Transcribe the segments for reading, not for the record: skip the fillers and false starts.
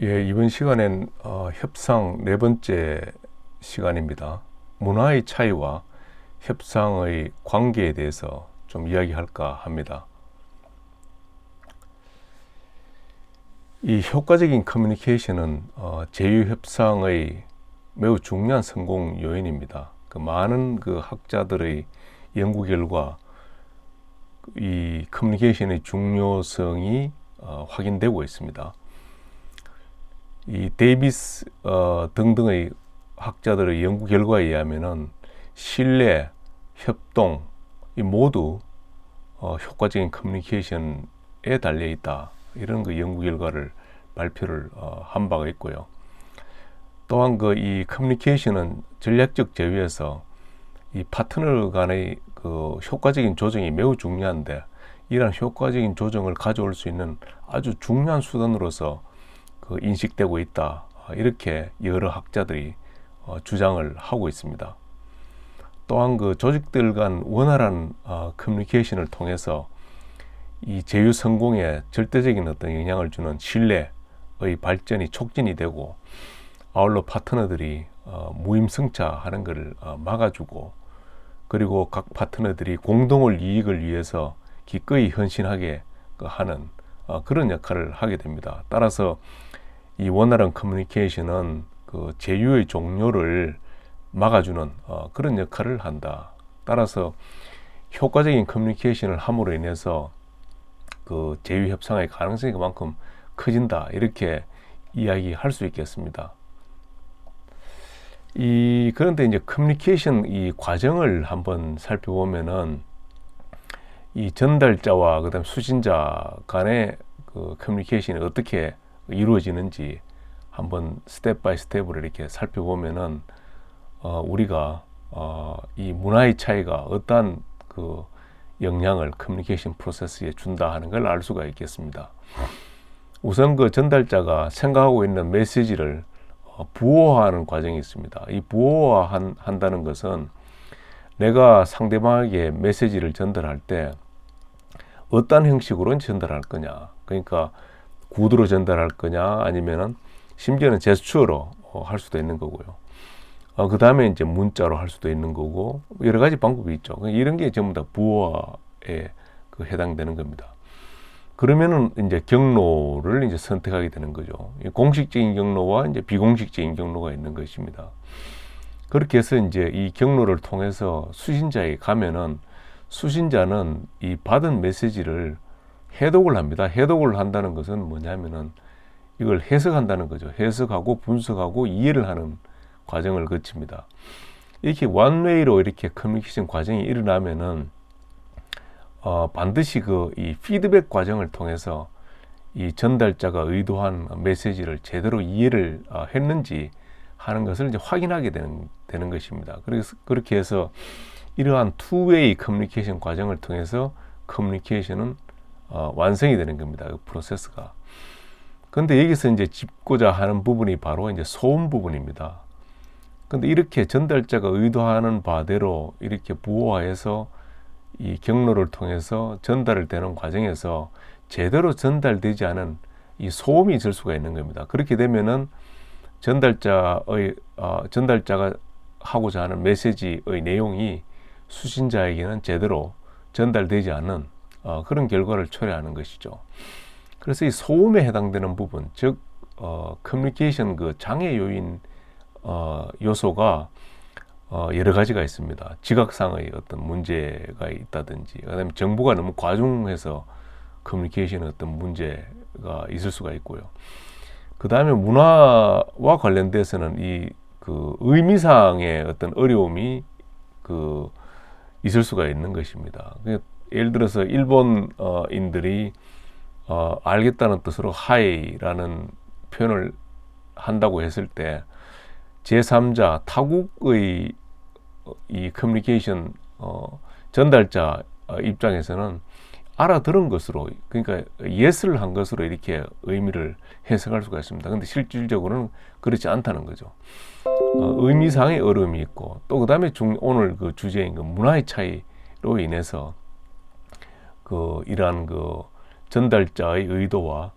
예, 이번 시간엔 협상 네 번째 시간입니다. 문화의 차이와 협상의 관계에 대해서 좀 이야기할까 합니다. 이 효과적인 커뮤니케이션은 제휴협상의 매우 중요한 성공 요인입니다. 많은 학자들의 연구 결과 이 커뮤니케이션의 중요성이 확인되고 있습니다. 이 데이비스 등등의 학자들의 연구 결과에 의하면은 신뢰, 협동 이 모두 효과적인 커뮤니케이션에 달려 있다. 이런 연구 결과를 발표를 한 바가 있고요. 또한 이 커뮤니케이션은 전략적 제휴에서 이 파트너 간의 효과적인 조정이 매우 중요한데, 이러한 효과적인 조정을 가져올 수 있는 아주 중요한 수단으로서 인식되고 있다. 이렇게 여러 학자들이 주장을 하고 있습니다. 또한 조직들 간 원활한 커뮤니케이션을 통해서 이 제휴 성공에 절대적인 어떤 영향을 주는 신뢰의 발전이 촉진이 되고, 아울러 파트너들이 무임승차하는 것을 막아주고, 그리고 각 파트너들이 공동의 이익을 위해서 기꺼이 헌신하게 하는 그런 역할을 하게 됩니다. 따라서 이 원활한 커뮤니케이션은 제휴의 종료를 막아주는 그런 역할을 한다. 따라서 효과적인 커뮤니케이션을 함으로 인해서 제휴 협상의 가능성이 그만큼 커진다. 이렇게 이야기할 수 있겠습니다. 그런데 이제 커뮤니케이션 이 과정을 한번 살펴보면은 이 전달자와 그다음 수신자 간의 커뮤니케이션이 어떻게 이루어지는지 한번 스텝 바이 스텝으로 이렇게 살펴보면은 우리가 이 문화의 차이가 어떠한 영향을 커뮤니케이션 프로세스에 준다 하는 걸 알 수가 있겠습니다. 우선 전달자가 생각하고 있는 메시지를 부호화하는 과정이 있습니다. 이 부호화한다는 것은 내가 상대방에게 메시지를 전달할 때 어떤 형식으로 전달할 거냐, 그러니까 구두로 전달할 거냐, 아니면은 심지어는 제스처로 할 수도 있는 거고요. 그 다음에 이제 문자로 할 수도 있는 거고, 여러 가지 방법이 있죠. 이런 게 전부 다 부호화에 해당되는 겁니다. 그러면은 이제 경로를 이제 선택하게 되는 거죠. 공식적인 경로와 이제 비공식적인 경로가 있는 것입니다. 그렇게 해서 이제 이 경로를 통해서 수신자에게 가면은, 수신자는 이 받은 메시지를 해독을 합니다. 해독을 한다는 것은 뭐냐면은 이걸 해석한다는 거죠. 해석하고 분석하고 이해를 하는 과정을 거칩니다. 이렇게 원웨이로 이렇게 커뮤니케이션 과정이 일어나면은 반드시 이 피드백 과정을 통해서 이 전달자가 의도한 메시지를 제대로 이해를 했는지 하는 것을 이제 확인하게 되는 것입니다. 그래서 그렇게 해서 이러한 투웨이 커뮤니케이션 과정을 통해서 커뮤니케이션은 완성이 되는 겁니다. 그 프로세스가. 그런데 여기서 이제 짚고자 하는 부분이 바로 이제 소음 부분입니다. 근데 이렇게 전달자가 의도하는 바대로 이렇게 부호화해서 이 경로를 통해서 전달을 되는 과정에서 제대로 전달되지 않은 이 소음이 있을 수가 있는 겁니다. 그렇게 되면은 전달자가 하고자 하는 메시지의 내용이 수신자에게는 제대로 전달되지 않는 그런 결과를 초래하는 것이죠. 그래서 이 소음에 해당되는 부분, 즉 커뮤니케이션 장애 요인 요소가 여러 가지가 있습니다. 지각상의 어떤 문제가 있다든지, 그다음에 정보가 너무 과중해서 커뮤니케이션에 어떤 문제가 있을 수가 있고요. 그 다음에 문화와 관련돼서는 이 의미상의 어떤 어려움이 있을 수가 있는 것입니다. 예를 들어서 일본인들이 알겠다는 뜻으로 하이라는 표현을 한다고 했을 때 제3자 타국의 이 커뮤니케이션 전달자 입장에서는 알아들은 것으로, 그러니까 예스를 한 것으로 이렇게 의미를 해석할 수가 있습니다. 근데 실질적으로는 그렇지 않다는 거죠. 의미상의 어려움이 있고, 또 그다음에 오늘 주제인 문화의 차이로 인해서 이러한 전달자의 의도와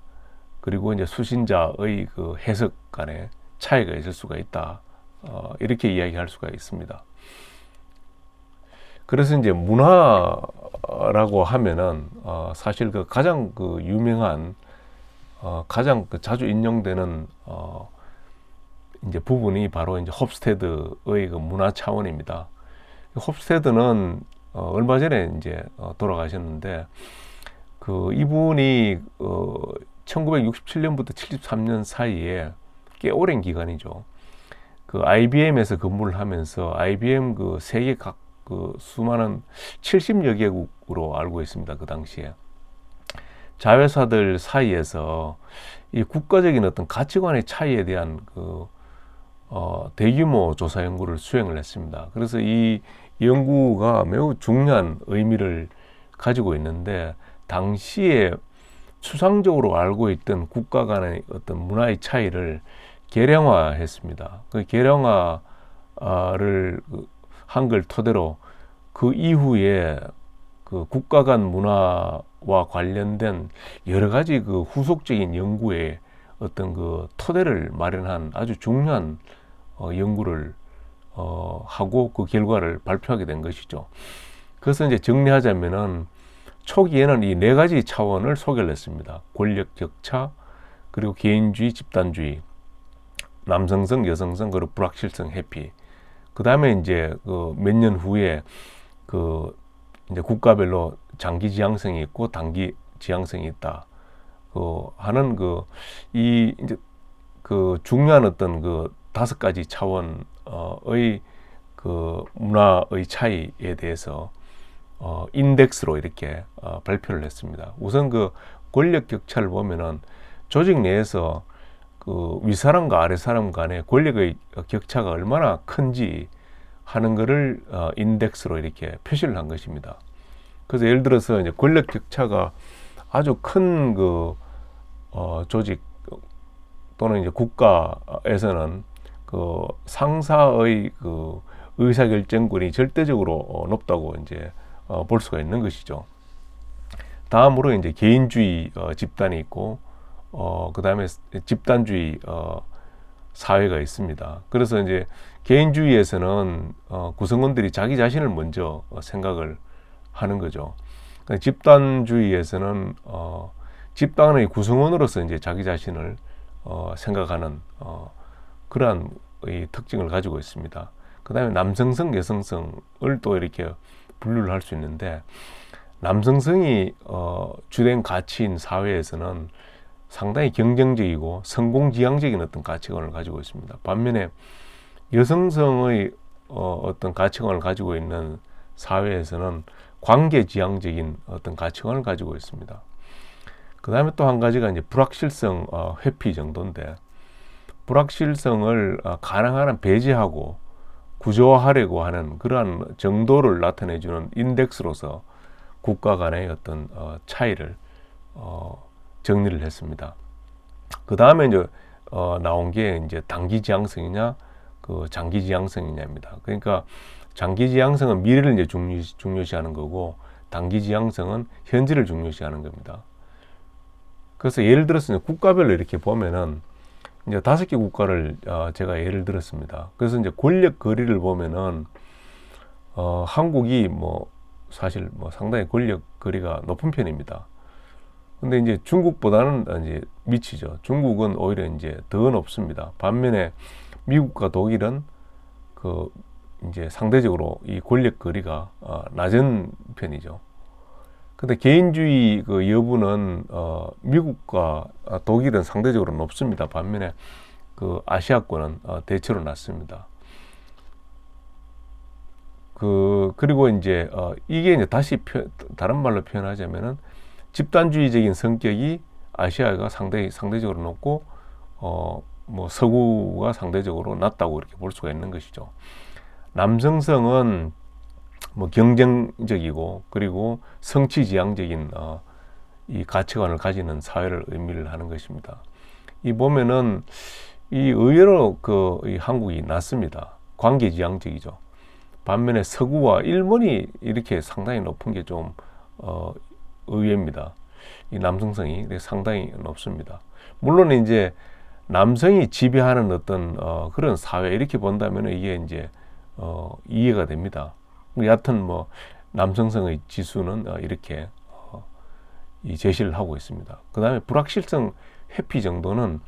그리고 이제 수신자의 그 해석 간에 차이가 있을 수가 있다. 이렇게 이야기할 수가 있습니다. 그래서 이제 문화라고 하면은 사실 그 가장 그 유명한 가장 그 자주 인용되는 이제 부분이 바로 이제 홉스테드의 그 문화 차원입니다. 홉스테드는 얼마 전에 이제 돌아가셨는데 그 이분이 1967년부터 73년 사이에 꽤 오랜 기간이죠. 그 IBM에서 근무를 하면서 IBM 그 세계 각 그 수많은 70여 개국으로 알고 있습니다. 그 당시에 자회사들 사이에서 이 국가적인 어떤 가치관의 차이에 대한 그 대규모 조사 연구를 수행을 했습니다. 그래서 이 연구가 매우 중요한 의미를 가지고 있는데 당시에 추상적으로 알고 있던 국가 간의 어떤 문화의 차이를 계량화했습니다. 그 계량화를 한 걸 토대로 그 이후에 그 국가 간 문화와 관련된 여러 가지 그 후속적인 연구에 어떤 그 토대를 마련한 아주 중요한 연구를 하고 그 결과를 발표하게 된 것이죠. 그래서 이제 정리하자면은 초기에는 이 네 가지 차원을 소개를 했습니다. 권력 격차, 그리고 개인주의, 집단주의, 남성성, 여성성, 그리고 불확실성, 회피. 그 다음에 이제 그 몇 년 후에 그 이제 국가별로 장기 지향성이 있고 단기 지향성이 있다. 그 하는 그 이 이제 그 중요한 어떤 그 5가지 차원의 그 문화의 차이에 대해서 인덱스로 이렇게 발표를 했습니다. 우선 그 권력 격차를 보면은 조직 내에서 그 윗사람과 아랫사람 간의 권력의 격차가 얼마나 큰지 하는 것을 인덱스로 이렇게 표시를 한 것입니다. 그래서 예를 들어서 이제 권력 격차가 아주 큰 그 조직 또는 이제 국가에서는 그 상사의 그 의사결정권이 절대적으로 높다고 이제 볼 수가 있는 것이죠. 다음으로 이제 개인주의 집단이 있고 그 다음에 집단주의 사회가 있습니다. 그래서 이제 개인주의에서는 구성원들이 자기 자신을 먼저 생각을 하는 거죠. 그러니까 집단주의에서는 집단의 구성원으로서 이제 자기 자신을 생각하는 그러한 특징을 가지고 있습니다. 그 다음에 남성성, 여성성을 또 이렇게 분류를 할 수 있는데 남성성이 주된 가치인 사회에서는 상당히 경쟁적이고 성공지향적인 어떤 가치관을 가지고 있습니다. 반면에 여성성의 어떤 가치관을 가지고 있는 사회에서는 관계지향적인 어떤 가치관을 가지고 있습니다. 그 다음에 또 한 가지가 이제 불확실성 회피 정도인데 불확실성을 가능한 한 배제하고 구조화하려고 하는 그러한 정도를 나타내주는 인덱스로서 국가 간의 어떤 차이를 정리를 했습니다. 그 다음에 이제 나온 게 이제 단기 지향성이냐, 그 장기 지향성이냐입니다. 그러니까 장기 지향성은 미래를 이제 중요시하는 거고, 단기 지향성은 현재를 중요시하는 겁니다. 그래서 예를 들어서 국가별로 이렇게 보면은 이제 5개 국가를 제가 예를 들었습니다. 그래서 이제 권력 거리를 보면은 한국이 뭐 사실 뭐 상당히 권력 거리가 높은 편입니다. 근데 이제 중국보다는 이제 미치죠. 중국은 오히려 이제 더 높습니다. 반면에 미국과 독일은 그 이제 상대적으로 이 권력 거리가 낮은 편이죠. 근데 개인주의 그 여부는 미국과 독일은 상대적으로 높습니다. 반면에 그 아시아권은 대체로 낮습니다. 그리고 이제 이게 이제 다시 다른 말로 표현하자면은 집단주의적인 성격이 아시아가 상대적으로 높고 뭐 서구가 상대적으로 낮다고 이렇게 볼 수가 있는 것이죠. 남성성은 뭐 경쟁적이고 그리고 성취지향적인 이 가치관을 가지는 사회를 의미를 하는 것입니다. 이 보면은 이 의외로 이 한국이 낮습니다. 관계지향적이죠. 반면에 서구와 일본이 이렇게 상당히 높은 게 좀 의외입니다. 이 남성성이 상당히 높습니다. 물론 이제 남성이 지배하는 어떤 그런 사회 이렇게 본다면 이게 이제 이해가 됩니다. 여하튼 뭐 남성성의 지수는 이렇게 이 제시를 하고 있습니다. 그 다음에 불확실성 회피 정도는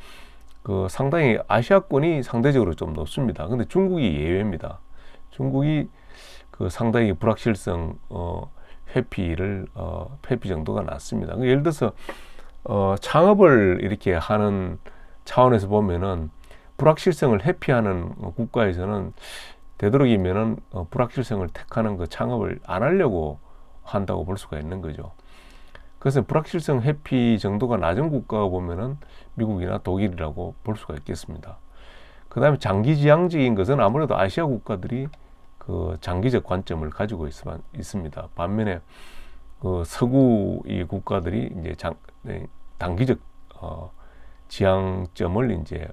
그 상당히 아시아권이 상대적으로 좀 높습니다. 근데 중국이 예외입니다. 중국이 그 상당히 불확실성 회피를 회피 정도가 낮습니다. 예를 들어서 창업을 이렇게 하는 차원에서 보면은 불확실성을 회피하는 국가에서는 되도록이면은 불확실성을 택하는 그 창업을 안 하려고 한다고 볼 수가 있는 거죠. 그래서 불확실성 회피 정도가 낮은 국가가 보면은 미국이나 독일이라고 볼 수가 있겠습니다. 그 다음에 장기지향적인 것은 아무래도 아시아 국가들이 그 장기적 관점을 가지고 있습니다. 반면에 그 서구 이 국가들이 이제 단기적 지향점을 이제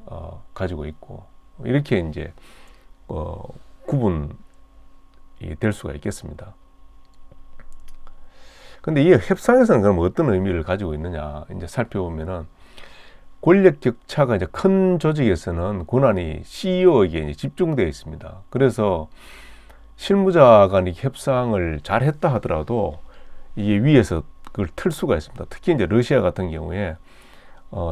가지고 있고 이렇게 이제 구분이 될 수가 있겠습니다. 근데 이 협상에서는 그럼 어떤 의미를 가지고 있느냐 이제 살펴보면은 권력 격차가 이제 큰 조직에서는 권한이 CEO에게 이제 집중되어 있습니다. 그래서 실무자 간의 협상을 잘 했다 하더라도 이게 위에서 그걸 틀 수가 있습니다. 특히 이제 러시아 같은 경우에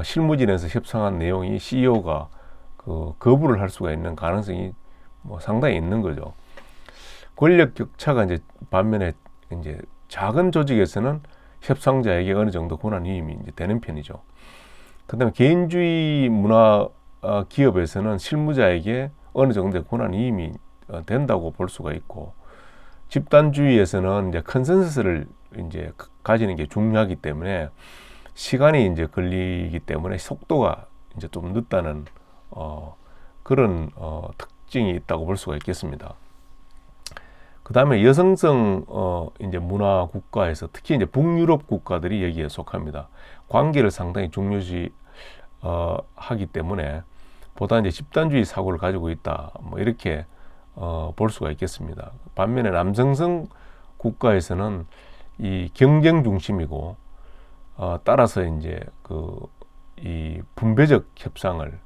실무진에서 협상한 내용이 CEO가 그 거부를 할 수가 있는 가능성이 뭐 상당히 있는 거죠. 권력 격차가 이제 반면에 이제 작은 조직에서는 협상자에게 어느 정도 권한 위임이 이제 되는 편이죠. 그다음에 개인주의 문화 기업에서는 실무자에게 어느 정도의 권한 위임이 된다고 볼 수가 있고, 집단주의에서는 이제 컨센서스를 이제 가지는 게 중요하기 때문에 시간이 이제 걸리기 때문에 속도가 이제 좀 늦다는 그런 특징이 있다고 볼 수가 있겠습니다. 그 다음에 여성성 이제 문화 국가에서 특히 이제 북유럽 국가들이 여기에 속합니다. 관계를 상당히 중요시 하기 때문에 보다 이제 집단주의 사고를 가지고 있다. 뭐 이렇게 볼 수가 있겠습니다. 반면에 남성성 국가에서는 이 경쟁 중심이고 따라서 이제 이 분배적 협상을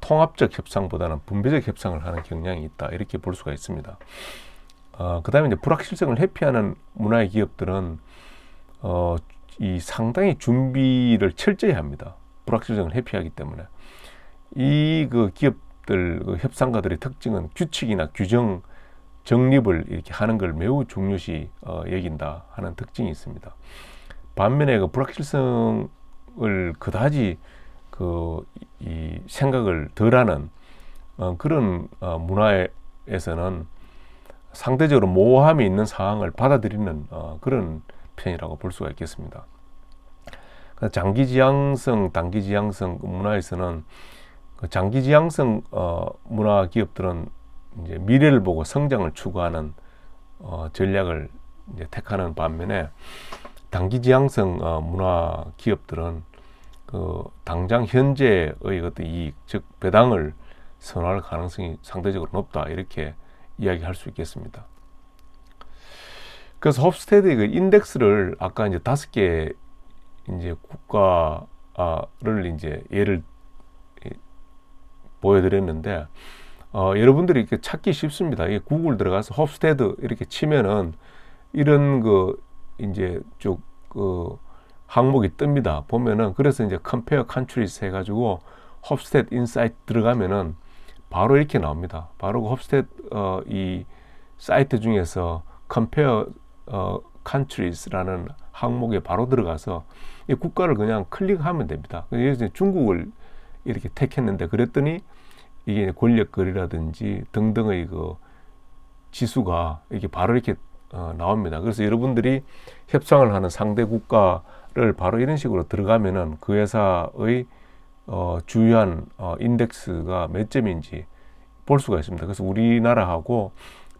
통합적 협상보다는 분배적 협상을 하는 경향이 있다. 이렇게 볼 수가 있습니다. 그 다음에 이제 불확실성을 회피하는 문화의 기업들은 이 상당히 준비를 철저히 합니다. 불확실성을 회피하기 때문에 이 그 기업들 그 협상가들의 특징은 규칙이나 규정 정립을 이렇게 하는 걸 매우 중요시 여긴다 하는 특징이 있습니다. 반면에 그 불확실성을 그다지 이 생각을 덜하는 그런 문화에서는 상대적으로 모호함이 있는 상황을 받아들이는 그런 편이라고 볼 수가 있겠습니다. 장기지향성, 단기지향성 문화에서는 장기지향성 문화 기업들은 이제 미래를 보고 성장을 추구하는 전략을 이제 택하는 반면에 단기지향성 문화 기업들은 당장 현재의 어떤 이익, 즉 배당을 선호할 가능성이 상대적으로 높다 이렇게 이야기할 수 있겠습니다. 그래서 홉스테드의 그 인덱스를 아까 이제 5개 이제 국가를 이제 예를 보여드렸는데 여러분들이 이렇게 찾기 쉽습니다. 이게 구글 들어가서 홉스테드 이렇게 치면은 이런 이제 쭉 항목이 뜹니다. 보면은 그래서 이제 compare countries 해가지고 홉스테드 인사이트 들어가면은 바로 이렇게 나옵니다. 바로 그 홉스테드 이 사이트 중에서 compare countries라는 항목에 바로 들어가서 이 국가를 그냥 클릭하면 됩니다. 그래서 중국을 이렇게 택했는데 그랬더니 이게 권력거리라든지 등등의 그 지수가 이게 바로 이렇게 나옵니다. 그래서 여러분들이 협상을 하는 상대 국가를 바로 이런 식으로 들어가면은 그 회사의 주요한 인덱스가 몇 점인지 볼 수가 있습니다. 그래서 우리나라하고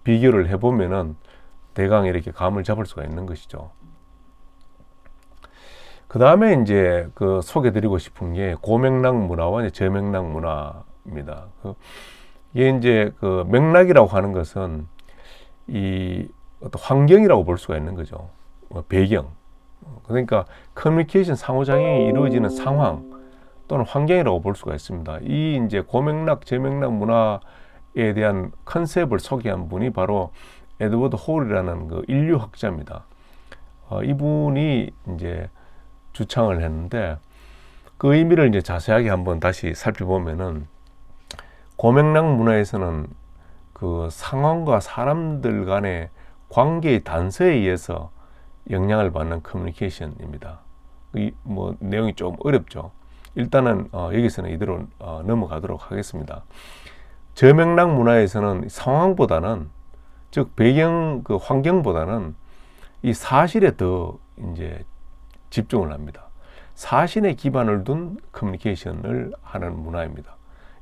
비교를 해보면은 대강 이렇게 감을 잡을 수가 있는 것이죠. 그 다음에 이제 소개드리고 싶은 게 고맥락 문화와 이제 저맥락 문화입니다. 이게 이제 맥락이라고 하는 것은 이 어떤 환경이라고 볼 수가 있는 거죠. 배경. 그러니까 커뮤니케이션 상호작용이 이루어지는 상황, 또는 환경이라고 볼 수가 있습니다. 이 이제 고맥락, 저맥락 문화에 대한 컨셉을 소개한 분이 바로 에드워드 홀이라는 그 인류학자입니다. 이분이 이제 주창을 했는데 그 의미를 이제 자세하게 한번 다시 살펴보면은 고맥락 문화에서는 그 상황과 사람들 간의 관계의 단서에 의해서 영향을 받는 커뮤니케이션입니다. 이 뭐 내용이 좀 어렵죠. 일단은 여기서는 이대로 넘어가도록 하겠습니다. 저맥락 문화에서는 상황보다는 즉 배경 그 환경보다는 이 사실에 더 이제 집중을 합니다. 사실에 기반을 둔 커뮤니케이션을 하는 문화입니다.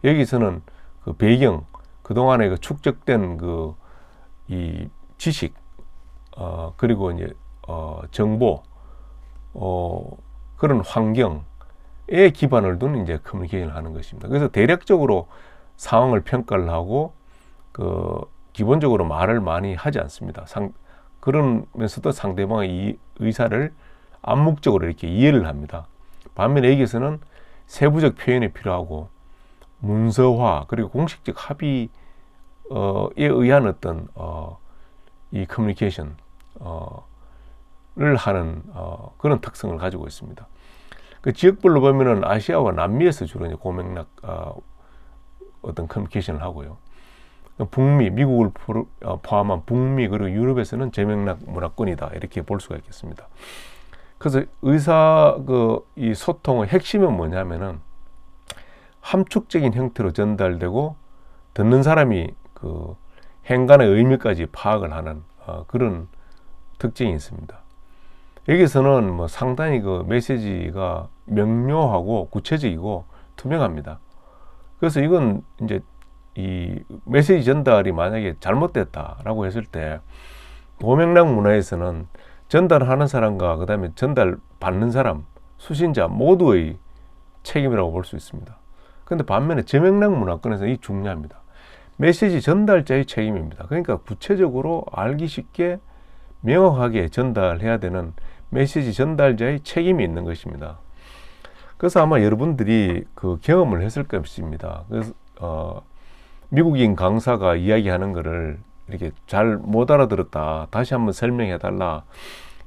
여기서는 그 배경, 그동안에 그 축적된 그 이 지식, 그리고 이제 정보, 그런 환경에 기반을 둔 이제 커뮤니케이션을 하는 것입니다. 그래서 대략적으로 상황을 평가를 하고 그 기본적으로 말을 많이 하지 않습니다. 그러면서도 상대방의 이 의사를 암묵적으로 이렇게 이해를 합니다. 반면에 여기서는 세부적 표현이 필요하고 문서화 그리고 공식적 합의에 의한 어떤 이 커뮤니케이션을 하는 그런 특성을 가지고 있습니다. 그 지역별로 보면은 아시아와 남미에서 주로 이제 고맥락 어떤 커뮤니케이션을 하고요. 북미, 미국을 포함한 북미 그리고 유럽에서는 저맥락 문화권이다 이렇게 볼 수가 있겠습니다. 그래서 이 소통의 핵심은 뭐냐면은 함축적인 형태로 전달되고 듣는 사람이 그 행간의 의미까지 파악을 하는 그런 특징이 있습니다. 여기서는 뭐 상당히 그 메시지가 명료하고 구체적이고 투명합니다. 그래서 이건 이제 이 메시지 전달이 만약에 잘못됐다라고 했을 때 고맥락 문화에서는 전달하는 사람과 그 다음에 전달 받는 사람, 수신자 모두의 책임이라고 볼 수 있습니다. 그런데 반면에 저맥락 문화권에서는 이 중요합니다. 메시지 전달자의 책임입니다. 그러니까 구체적으로 알기 쉽게 명확하게 전달해야 되는 메시지 전달자의 책임이 있는 것입니다. 그래서 아마 여러분들이 그 경험을 했을 것입니다. 그래서 미국인 강사가 이야기하는 것을 이렇게 잘 못 알아들었다, 다시 한번 설명해 달라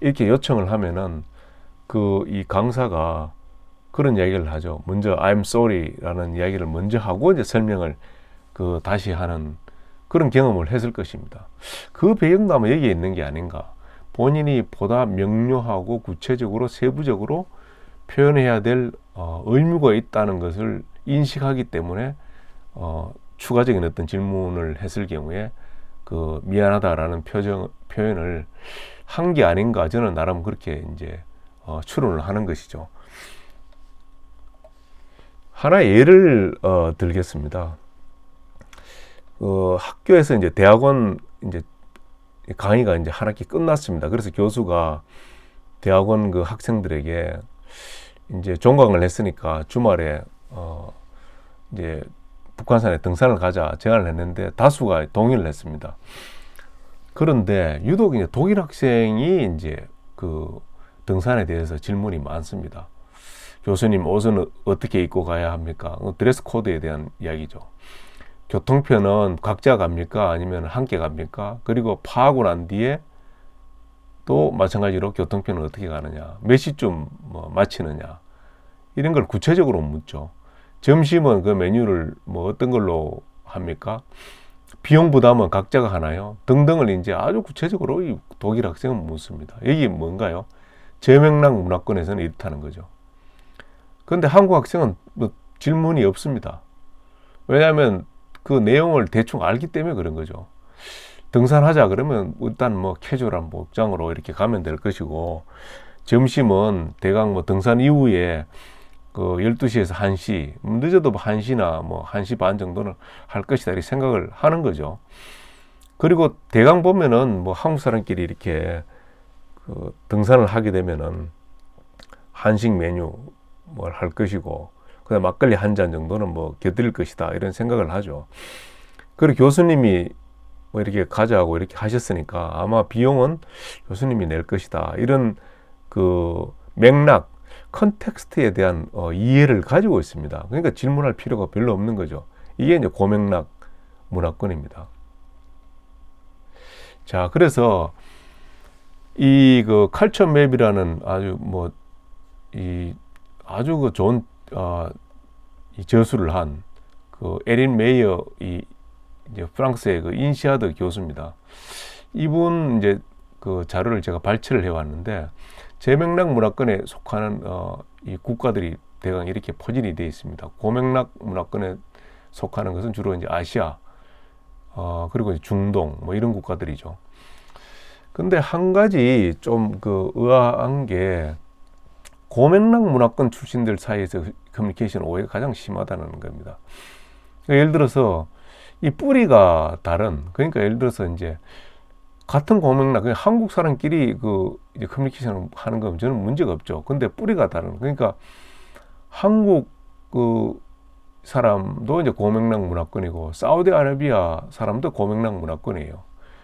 이렇게 요청을 하면은 이 강사가 그런 이야기를 하죠. 먼저 I'm sorry라는 이야기를 먼저 하고 이제 설명을 다시 하는 그런 경험을 했을 것입니다. 그 배경도 아마 여기에 있는 게 아닌가. 본인이 보다 명료하고 구체적으로 세부적으로 표현해야 될 의무가 있다는 것을 인식하기 때문에 추가적인 어떤 질문을 했을 경우에 그 미안하다라는 표현을 한 게 아닌가, 저는 나름 그렇게 이제 추론을 하는 것이죠. 하나의 예를 들겠습니다. 학교에서 이제 대학원 이제 강의가 이제 한 학기 끝났습니다. 그래서 교수가 대학원 그 학생들에게 이제 종강을 했으니까 주말에 이제 북한산에 등산을 가자 제안을 했는데 다수가 동의를 했습니다. 그런데 유독 이제 독일 학생이 이제 그 등산에 대해서 질문이 많습니다. 교수님, 옷은 어떻게 입고 가야 합니까? 드레스 코드에 대한 이야기죠. 교통편은 각자 갑니까? 아니면 함께 갑니까? 그리고 파하고 난 뒤에 또 마찬가지로 교통편은 어떻게 가느냐? 몇 시쯤 마치느냐? 이런 걸 구체적으로 묻죠. 점심은 그 메뉴를 어떤 걸로 합니까? 비용 부담은 각자가 하나요? 등등을 이제 아주 구체적으로 이 독일 학생은 묻습니다. 이게 뭔가요? 저맥락 문화권에서는 이렇다는 거죠. 그런데 한국 학생은 질문이 없습니다. 왜냐하면 그 내용을 대충 알기 때문에 그런 거죠. 등산하자 그러면 일단 캐주얼한 복장으로 이렇게 가면 될 것이고, 점심은 대강 등산 이후에 그 12시에서 1시, 늦어도 1시나 1시 반 정도는 할 것이다 이렇게 생각을 하는 거죠. 그리고 대강 보면은 한국 사람끼리 이렇게 그 등산을 하게 되면은 한식 메뉴 뭘 할 것이고, 그다음 막걸리 한 잔 정도는 곁들일 것이다 이런 생각을 하죠. 그리고 교수님이 이렇게 가자고 이렇게 하셨으니까 아마 비용은 교수님이 낼 것이다 이런 그 맥락, 컨텍스트에 대한 이해를 가지고 있습니다. 그러니까 질문할 필요가 별로 없는 거죠. 이게 이제 고맥락 문화권입니다. 자, 그래서 이 그 칼처 맵이라는 아주 그 좋은 이 저술을 한 그 에린 메이어 이제 프랑스의 그 인시아드 교수입니다. 이분 이제 그 자료를 제가 발췌를 해왔는데 제맥락 문화권에 속하는 이 국가들이 대강 이렇게 포진이 되어 있습니다. 고맥락 문화권에 속하는 것은 주로 이제 아시아, 그리고 이제 중동 뭐 이런 국가들이죠. 근데 한 가지 좀 그 의아한 게 고맥락 문화권 출신들 사이에서 커뮤니케이션 오해가 가장 심하다는 겁니다. 그러니까 예를 들어서 이 뿌리가 다른, 그러니까 예를 들어서 이제 같은 고맥락, 그냥 한국 사람끼리 그 이제 커뮤니케이션 하는 건 저는 문제가 없죠. 근데 뿌리가 다른, 그러니까 한국 그 사람도 이제 고맥락 문화권이고 사우디아라비아 사람도 고맥락 문화권이에요.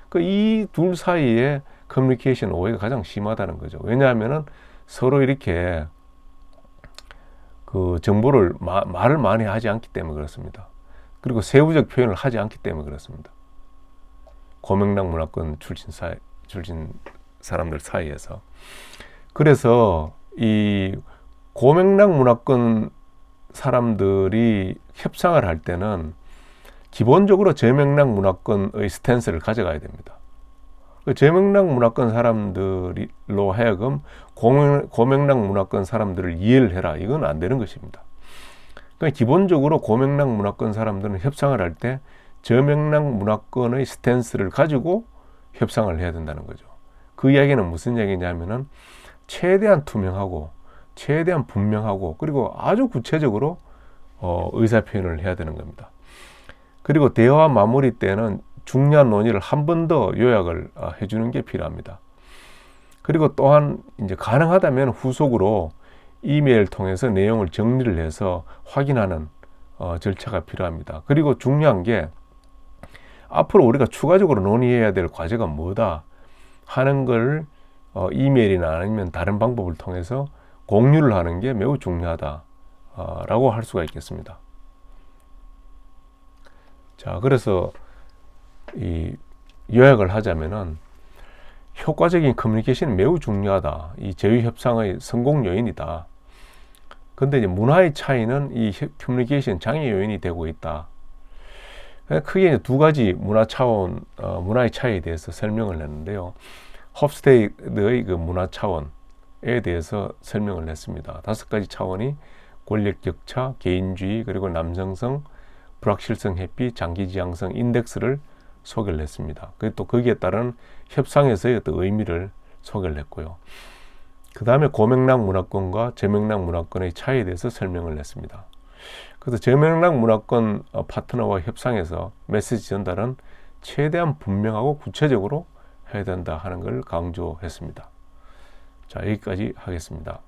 그 이 둘 사이에 커뮤니케이션 오해가 가장 심하다는 거죠. 왜냐하면은 서로 이렇게 그 정보를 말을 많이 하지 않기 때문에 그렇습니다. 그리고 세부적 표현을 하지 않기 때문에 그렇습니다. 고맥락 문화권 출신 사람들 사이에서. 그래서 이 고맥락 문화권 사람들이 협상을 할 때는 기본적으로 저맥락 문화권의 스탠스를 가져가야 됩니다. 그 저맥락 문화권 사람들로 하여금 고맥락 문화권 사람들을 이해를 해라. 이건 안 되는 것입니다. 그러니까 기본적으로 고맥락 문화권 사람들은 협상을 할 때 저맥락 문화권의 스탠스를 가지고 협상을 해야 된다는 거죠. 그 이야기는 무슨 이야기냐면은 최대한 투명하고 최대한 분명하고 그리고 아주 구체적으로 의사 표현을 해야 되는 겁니다. 그리고 대화 마무리 때는 중요한 논의를 한 번 더 요약을 해주는 게 필요합니다. 그리고 또한 이제 가능하다면 후속으로 이메일 통해서 내용을 정리를 해서 확인하는 절차가 필요합니다. 그리고 중요한 게 앞으로 우리가 추가적으로 논의해야 될 과제가 뭐다 하는 걸 이메일이나 아니면 다른 방법을 통해서 공유를 하는 게 매우 중요하다라고 할 수가 있겠습니다. 자, 그래서 이 요약을 하자면은 효과적인 커뮤니케이션이 매우 중요하다. 이 제휴협상의 성공 요인이다. 근데 이제 문화의 차이는 이 커뮤니케이션 장애 요인이 되고 있다. 크게 두 가지 문화의 차이에 대해서 설명을 했는데요. 홉스테이드의 그 문화 차원에 대해서 설명을 했습니다. 5가지 차원이 권력 격차, 개인주의, 그리고 남성성, 불확실성 회피, 장기지향성 인덱스를 소개를 했습니다. 그리고 또 거기에 따른 협상에서의 어떤 의미를 소개를 했고요. 그 다음에 고맥락 문화권과 저맥락 문화권의 차이에 대해서 설명을 했습니다. 그래서 저맥락 문화권 파트너와 협상에서 메시지 전달은 최대한 분명하고 구체적으로 해야 된다 하는 걸 강조했습니다. 자, 여기까지 하겠습니다.